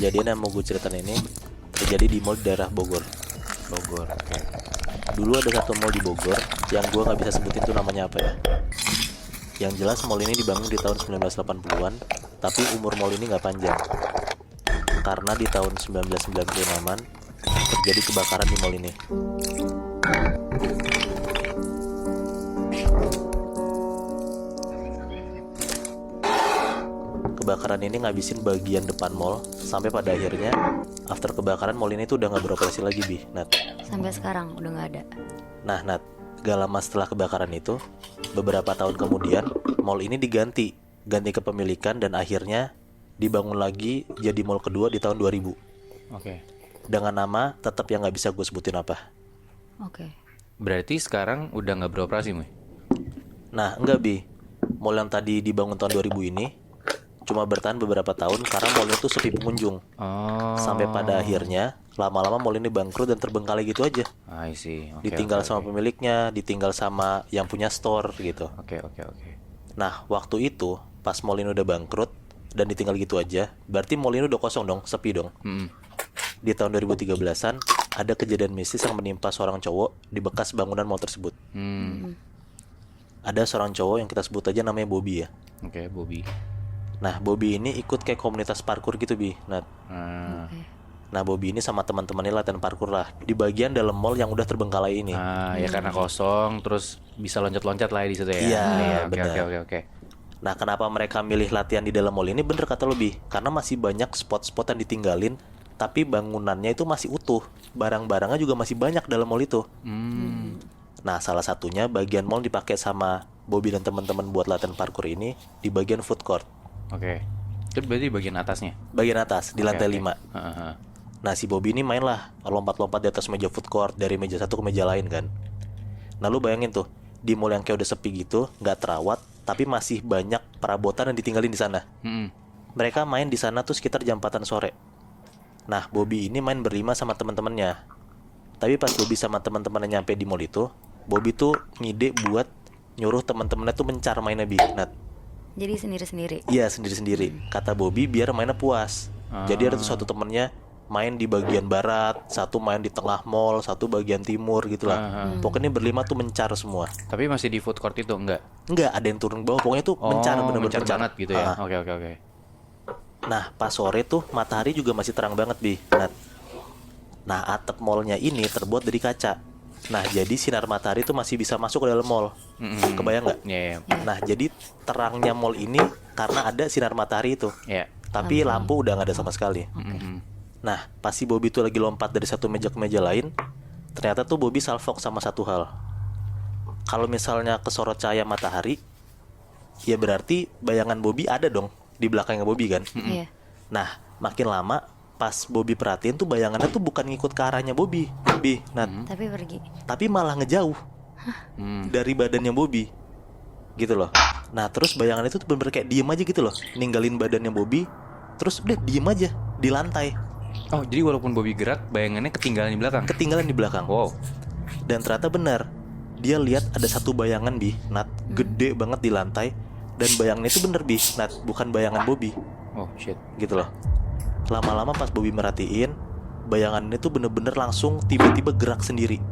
kejadian yang mau gue ceritain ini terjadi di mall di daerah Bogor. Oke. Dulu ada satu mall di Bogor yang gue nggak bisa sebutin tuh namanya apa ya. Yang jelas mall ini dibangun di tahun 1980-an, tapi umur mall ini nggak panjang. Karena di tahun 1996-an terjadi kebakaran di mall ini. Kebakaran ini ngabisin bagian depan mall, sampai pada akhirnya after kebakaran mall ini tuh udah nggak beroperasi lagi, Nat. Sampai sekarang udah nggak ada. Nah, Nat, gak lama setelah kebakaran itu, beberapa tahun kemudian mall ini ganti kepemilikan dan akhirnya dibangun lagi jadi mall kedua di tahun 2000 Oke. dengan nama tetap yang nggak bisa gue sebutin apa. Oke. Berarti sekarang udah nggak beroperasi, Muy? Nah, enggak, mall yang tadi dibangun tahun 2000 ini cuma bertahan beberapa tahun karena mall itu sepi pengunjung. Oh. Sampai pada akhirnya lama-lama mall ini bangkrut dan terbengkalai gitu aja. I see. Oke, Ditinggal oke, sama oke. pemiliknya, ditinggal sama yang punya store gitu. Oke. Nah, waktu itu pas mall ini udah bangkrut dan ditinggal gitu aja, berarti mall ini udah kosong dong, sepi dong. Di tahun 2013-an ada kejadian mistis yang menimpa seorang cowok di bekas bangunan mall tersebut. Ada seorang cowok yang kita sebut aja namanya Bobby ya. Oke, Bobby. Nah, Bobby ini ikut kayak komunitas parkour gitu, Nah, Oke. nah Bobby ini sama teman-temannya latihan parkour lah di bagian dalam mall yang udah terbengkalai ini. Ya karena kosong, terus bisa loncat-loncat lah di situ ya. Iya, Oke, benar. oke. Nah, kenapa mereka milih latihan di dalam mall ini? Bener kata lo, karena masih banyak spot-spot yang ditinggalin, tapi bangunannya itu masih utuh. Barang-barangnya juga masih banyak dalam mall itu. Nah, salah satunya bagian mall dipakai sama Bobby dan teman-teman buat latihan parkour ini di bagian food court. Oke. Itu berarti bagian atasnya. Bagian atas, di lantai Oke. 5. Nah, si Bobby ini main lah, lompat-lompat di atas meja food court, dari meja satu ke meja lain kan. Nah, lu bayangin tuh, di mall yang kayak udah sepi gitu, nggak terawat, tapi masih banyak perabotan yang ditinggalin di sana. Mereka main di sana tuh sekitar jam 4-an sore. Nah, Bobby ini main berlima sama teman-temannya. Tapi pas Bobby sama teman-temannya nyampe di mall itu, Bobby tuh ngide buat nyuruh teman-temannya tuh mencar mainnya, Nat. Jadi sendiri-sendiri. Iya, sendiri-sendiri. Kata Bobby biar mainnya puas. Jadi ada tuh satu temennya main di bagian barat, satu main di tengah mall, satu bagian timur gitu lah. Pokoknya berlima tuh mencar semua. Tapi masih di food court itu enggak? Enggak, ada yang turun ke bawah. Pokoknya tuh mencar, bener-bener mencar mencar banget gitu ya. Ah. Oke. Nah, pas sore tuh matahari juga masih terang banget, Nat. Nah, atap mallnya ini terbuat dari kaca. Nah, jadi sinar matahari tuh masih bisa masuk ke dalam mall. Kebayang nggak? Iya. Nah, jadi terangnya mall ini karena ada sinar matahari itu. Iya. Tapi lampu udah nggak ada sama sekali. Nah, pas si Bobby tuh lagi lompat dari satu meja ke meja lain, ternyata tuh Bobby salfok sama satu hal. Kalau misalnya kesorot cahaya matahari, ya berarti bayangan Bobby ada dong di belakangnya Bobby kan. Iya. Nah, makin lama pas Bobby perhatiin tuh bayangannya tuh bukan ngikut ke arahnya Bobby, Nat. Tapi pergi. Tapi malah ngejauh dari badannya Bobby, gitu loh. Nah, terus bayangan itu tuh bener-bener kayak diem aja gitu loh, ninggalin badannya Bobby, terus udah diem aja di lantai, Oh, jadi walaupun Bobby gerak, bayangannya ketinggalan di belakang. ketinggalan di belakang. Wow. Dan ternyata benar, dia lihat ada satu bayangan, Nat, gede banget di lantai. Dan bayangannya itu bener, Nat, bukan bayangan Bobby, Oh, shit. gitu loh. Lama-lama pas Bobby merhatiin, bayangan itu bener-bener langsung tiba-tiba gerak sendiri.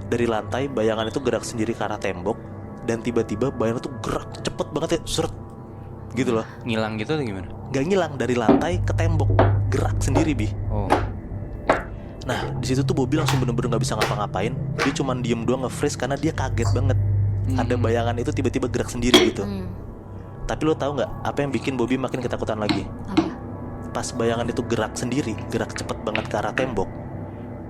Dari lantai, bayangan itu gerak sendiri ke arah tembok. Dan tiba-tiba bayangan itu gerak cepet banget ya, seret, gitu loh. Ngilang gitu atau gimana? Gak ngilang, dari lantai ke tembok, gerak sendiri, Oh. Nah, di situ tuh Bobby langsung bener-bener gak bisa ngapa-ngapain. Dia cuman diem doang nge-freeze karena dia kaget banget. Ada bayangan itu tiba-tiba gerak sendiri gitu. Tapi lo tahu nggak apa yang bikin Bobby makin ketakutan lagi? Apa? Pas bayangan itu gerak sendiri, gerak cepet banget ke arah tembok,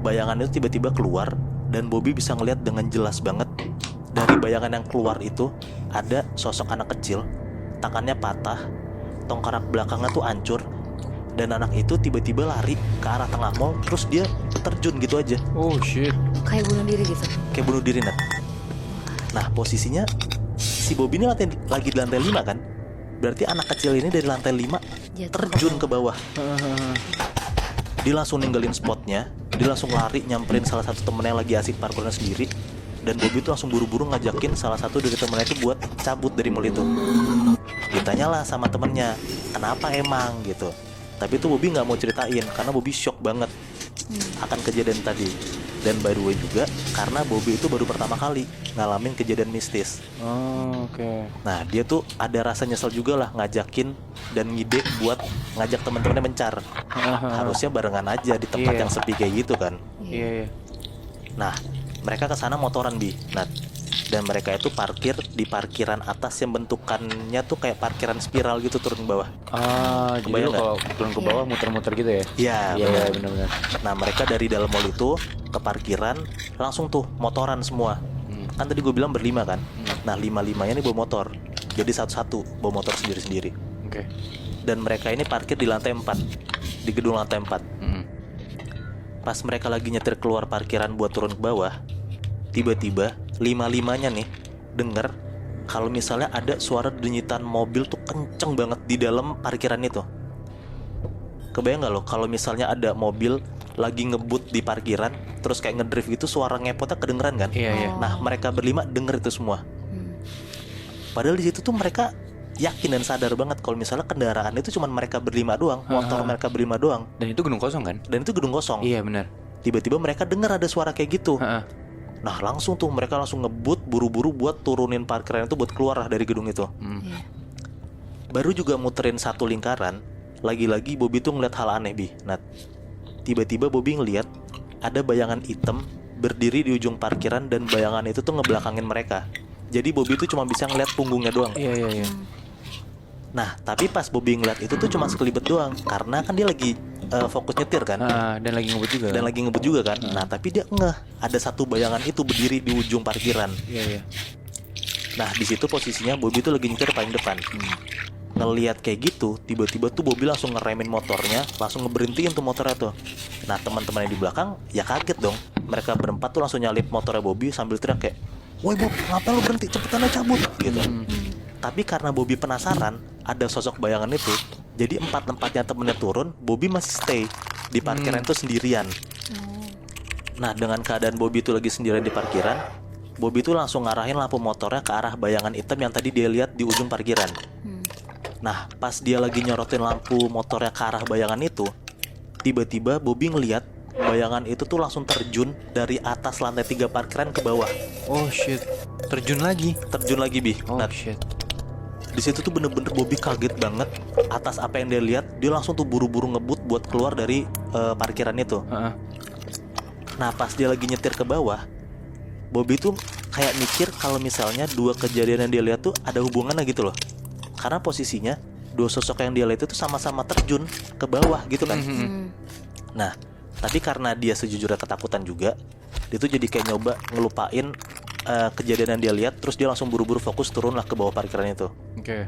bayangan itu tiba-tiba keluar. Dan Bobby bisa ngeliat dengan jelas banget, dari bayangan yang keluar itu ada sosok anak kecil, tangannya patah, tongkrak belakangnya tuh hancur. Dan anak itu tiba-tiba lari ke arah tengah mall, terus dia terjun gitu aja, Oh, shit. Kayak bunuh diri gitu. kayak bunuh diri, Nat. Nah, posisinya si Bobby ini lagi di lantai 5 kan. Berarti anak kecil ini dari lantai 5 Jatuh terjun ke bawah. Dia langsung ninggalin spotnya, dia langsung lari nyamperin salah satu temennya yang lagi asik parkurnya sendiri. Dan Bobby tuh langsung buru-buru ngajakin salah satu dari temennya itu buat cabut dari mall itu. Ditanyalah sama temennya, kenapa emang gitu. Tapi itu Bobby nggak mau ceritain karena Bobby shock banget akan kejadian tadi. Dan by the way juga karena Bobby itu baru pertama kali ngalamin kejadian mistis. Oh, oke. Nah dia tuh ada rasa nyesel juga lah ngajakin dan ngide buat ngajak teman-temannya mencar. Harusnya barengan aja di tempat Iya. yang sepi kayak gitu kan. Iya. Nah mereka kesana motoran Bi. Nah dan mereka itu parkir di parkiran atas yang bentukannya tuh kayak parkiran spiral gitu turun ke bawah. Jadi Kebayang lu kalau turun ke bawah muter-muter gitu ya? Iya Iya, benar-benar. Nah mereka dari dalam mall itu ke parkiran langsung tuh motoran semua. Kan tadi gue bilang berlima kan. Nah 5-5-nya nih bawa motor. Jadi satu-satu bawa motor sendiri-sendiri. Oke. Dan mereka ini parkir di lantai 4, di gedung lantai 4. Pas mereka lagi nyetir keluar parkiran buat turun ke bawah, tiba-tiba 5-5-nya nih denger kalau misalnya ada suara denyitan mobil tuh kenceng banget di dalam parkiran itu. Kebayang gak lo kalau misalnya ada mobil lagi ngebut di parkiran terus kayak ngedrift gitu, suara ngepotnya kedengeran kan? Iya. Nah mereka berlima denger itu semua. Padahal di situ tuh mereka yakin dan sadar banget kalau misalnya kendaraan itu cuma mereka berlima doang, motor mereka berlima doang, Dan itu gedung kosong kan? dan itu gedung kosong. Iya, benar. Tiba-tiba mereka dengar ada suara kayak gitu. Heeh. Nah langsung tuh mereka langsung ngebut buru-buru buat turunin parkiran itu buat keluar lah dari gedung itu. Iya. Baru juga muterin satu lingkaran, lagi-lagi Bobby tuh ngeliat hal aneh Bi. Nah tiba-tiba Bobby ngeliat ada bayangan hitam berdiri di ujung parkiran dan bayangan itu tuh ngebelakangin mereka. Jadi Bobby tuh cuma bisa ngeliat punggungnya doang. Iya. Nah tapi pas Bobby ngeliat itu tuh cuma sekelibet doang, karena kan dia lagi fokus nyetir kan. Dan lagi ngebut juga. Dan lagi ngebut juga kan. Nah tapi dia ngeh ada satu bayangan itu berdiri di ujung parkiran. Iya. Nah di situ posisinya Bobby tuh lagi nyetir paling depan. Ngeliat kayak gitu, tiba-tiba tuh Bobby langsung ngeremin motornya, langsung ngeberhentiin tuh motornya tuh. Nah teman-teman yang di belakang ya kaget dong. Mereka berempat tuh langsung nyalip motornya Bobby sambil teriak kayak, "Woi Bob, ngapain lu berhenti? Cepetan aja cabut!" gitu. Tapi karena Bobby penasaran ada sosok bayangan itu, jadi empat-empatnya temennya turun, Bobby masih stay di parkiran itu sendirian. Nah dengan keadaan Bobby itu lagi sendirian di parkiran, Bobby tuh langsung ngarahin lampu motornya ke arah bayangan hitam yang tadi dia lihat di ujung parkiran. Nah pas dia lagi nyorotin lampu motornya ke arah bayangan itu, tiba-tiba Bobby ngeliat bayangan itu tuh langsung terjun dari atas lantai 3 parkiran ke bawah. Oh shit. Terjun lagi. Terjun lagi Bi. Oh Nah shit. di situ tuh bener-bener Bobby kaget banget atas apa yang dia lihat. Dia langsung tuh buru-buru ngebut buat keluar dari parkiran itu. Heeh. Nah pas dia lagi nyetir ke bawah, Bobby tuh kayak mikir kalau misalnya dua kejadian yang dia lihat tuh ada hubungannya gitu loh. Karena posisinya dua sosok yang dia lihat itu sama-sama terjun ke bawah gitu kan. Nah tapi karena dia sejujurnya ketakutan juga, dia tuh jadi kayak nyoba ngelupain kejadian yang dia lihat. Terus dia langsung buru-buru fokus turun lah ke bawah parkiran itu. Oke.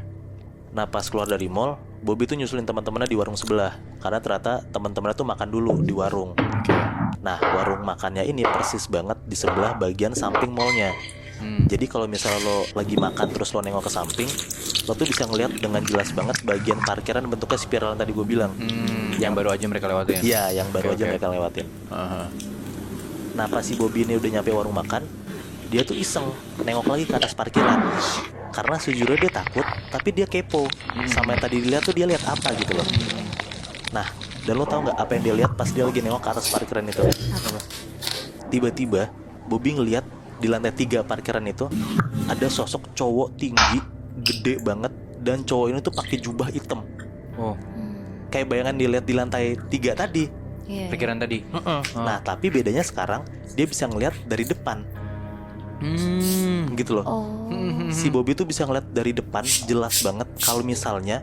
Nah pas keluar dari mall, Bobby tuh nyusulin teman-temannya di warung sebelah. Karena ternyata teman-temannya tuh makan dulu di warung. Nah warung makannya ini persis banget di sebelah bagian samping mallnya. Jadi kalau misalnya lo lagi makan terus lo nengok ke samping, lo tuh bisa ngeliat dengan jelas banget bagian parkiran bentuknya spiral yang tadi gue bilang. Yang baru aja mereka lewatin. Iya yang baru Oke, aja oke. mereka lewatin. Aha. Nah pas si Bobby ini udah nyampe warung makan, dia tuh iseng nengok lagi ke atas parkiran. Karena sejujurnya dia takut, tapi dia kepo sama yang tadi dilihat tuh dia lihat apa gitu loh. Nah dan lo tau nggak apa yang dia lihat pas dia lagi nengok ke atas parkiran itu? Tiba-tiba Bobby ngeliat di lantai 3 parkiran itu ada sosok cowok tinggi, gede banget, dan cowok ini tuh pakai jubah hitam. Oh, Kayak bayangan dilihat di lantai 3 tadi. Iya. pikiran tadi. Nah tapi bedanya sekarang dia bisa ngeliat dari depan gitu loh. Oh. Si Bobby tuh bisa ngeliat dari depan jelas banget kalau misalnya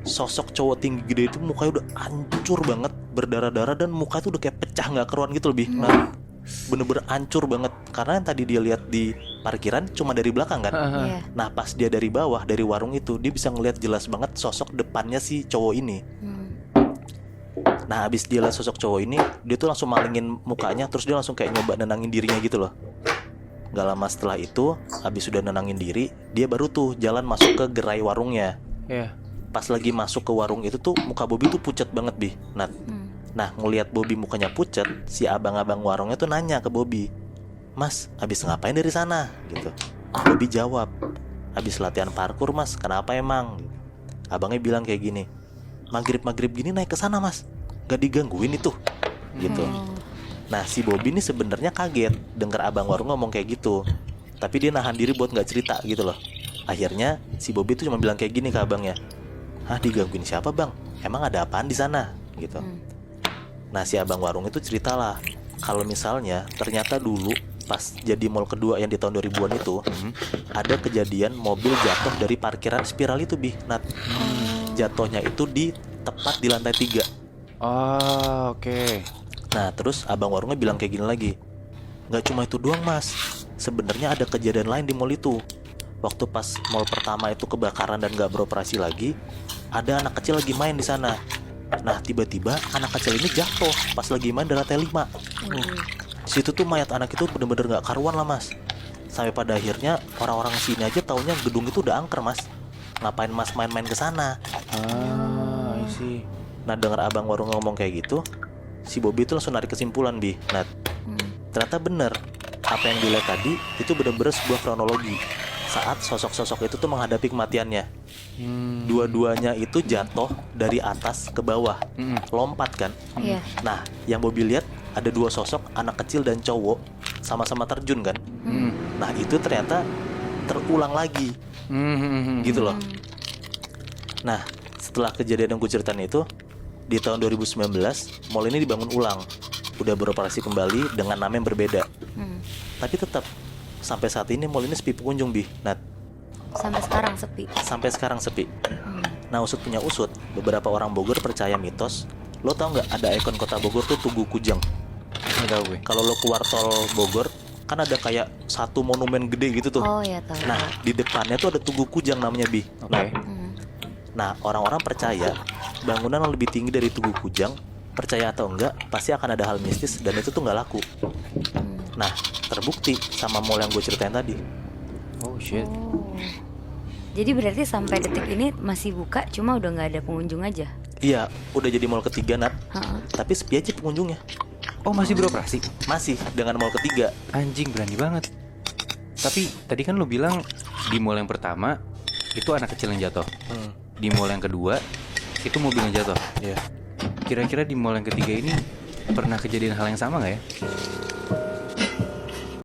sosok cowok tinggi gede itu mukanya udah hancur banget, berdarah-darah, dan muka tuh udah kayak pecah nggak keruan gitu lebih. Nah bener-bener hancur banget karena yang tadi dia lihat di parkiran cuma dari belakang kan. Iya. Nah pas dia dari bawah dari warung itu dia bisa ngeliat jelas banget sosok depannya si cowok ini. Nah abis dia lihat sosok cowok ini, dia tuh langsung malingin mukanya, terus dia langsung kayak nyoba nenangin dirinya gitu loh. Gak lama setelah itu, abis sudah nenangin diri, dia baru tuh jalan masuk ke gerai warungnya. Iya. Pas lagi masuk ke warung itu tuh muka Bobby tuh pucat banget Bi. Nah ngelihat Bobby mukanya pucat, si abang-abang warungnya tuh nanya ke Bobby, "Mas, abis ngapain dari sana?" gitu. Bobby jawab, "Abis latihan parkur mas, kenapa emang?" Abangnya bilang kayak gini, maghrib gini naik ke sana mas, gak digangguin itu, gitu. Nah si Bobby ini sebenarnya kaget dengar abang warung ngomong kayak gitu, tapi dia nahan diri buat nggak cerita gitu loh. Akhirnya si Bobby tuh cuma bilang kayak gini ke abangnya, "Hah, digangguin siapa bang? Emang ada apaan di sana?" gitu. Nah si abang warung itu ceritalah kalau misalnya ternyata dulu pas jadi mall kedua yang di tahun 2000-an itu ada kejadian mobil jatuh dari parkiran spiral itu Bi. Nah jatuhnya itu di tepat di lantai 3. Oh, oke. Nah terus abang warungnya bilang kayak gini lagi, "Nggak cuma itu doang mas, sebenarnya ada kejadian lain di mall itu. Waktu pas mall pertama itu kebakaran dan nggak beroperasi lagi, ada anak kecil lagi main di sana. Nah tiba-tiba anak kecil ini jatuh pas lagi main di lantai 5. Di situ tuh mayat anak itu bener-bener nggak karuan lah mas. Sampai pada akhirnya orang-orang sini aja taunya gedung itu udah angker mas. Ngapain mas main-main ke sana?" Ah, I see. Nah dengar abang warung ngomong kayak gitu, si Bobby itu langsung narik kesimpulan Bi. Nah ternyata bener apa yang dilihat tadi itu bener-bener sebuah kronologi saat sosok-sosok itu tuh menghadapi kematiannya. Dua-duanya itu jatuh dari atas ke bawah, lompat kan. Iya. Nah yang Bobby lihat ada 2 sosok anak kecil dan cowok sama-sama terjun kan. Nah itu ternyata terulang lagi gitu loh. Nah setelah kejadian yang gue ceritain itu, di tahun 2019 mall ini dibangun ulang, udah beroperasi kembali dengan nama yang berbeda. Tapi tetap sampai saat ini mall ini sepi pengunjung Bi. Nah Sampai sekarang sepi. sampai sekarang sepi. Nah usut punya usut, beberapa orang Bogor percaya mitos. Lo tau nggak ada ikon kota Bogor tuh Tugu Kujang? Nggak tahu gue. Kalau lo keluar tol Bogor kan ada kayak satu monumen gede gitu tuh. Oh ya tahu. Nah di depannya tuh ada Tugu Kujang namanya Bi. Oke. Nah orang-orang percaya bangunan yang lebih tinggi dari Tugu Kujang, percaya atau enggak, pasti akan ada hal mistis dan itu tuh nggak laku. Nah terbukti sama mall yang gue ceritain tadi. Oh shit. Oh. Jadi berarti sampai detik ini masih buka, cuma udah nggak ada pengunjung aja. Iya udah jadi mall ketiga Nat, Heeh. tapi sepi aja pengunjungnya. Oh, masih beroperasi? Masih dengan mall ketiga. Anjing, berani banget. Tapi tadi kan lu bilang di mall yang pertama itu anak kecil yang jatuh. Di mall yang kedua itu mobil yang jatuh. Iya. Kira-kira di mall yang ketiga ini pernah kejadian hal yang sama nggak ya?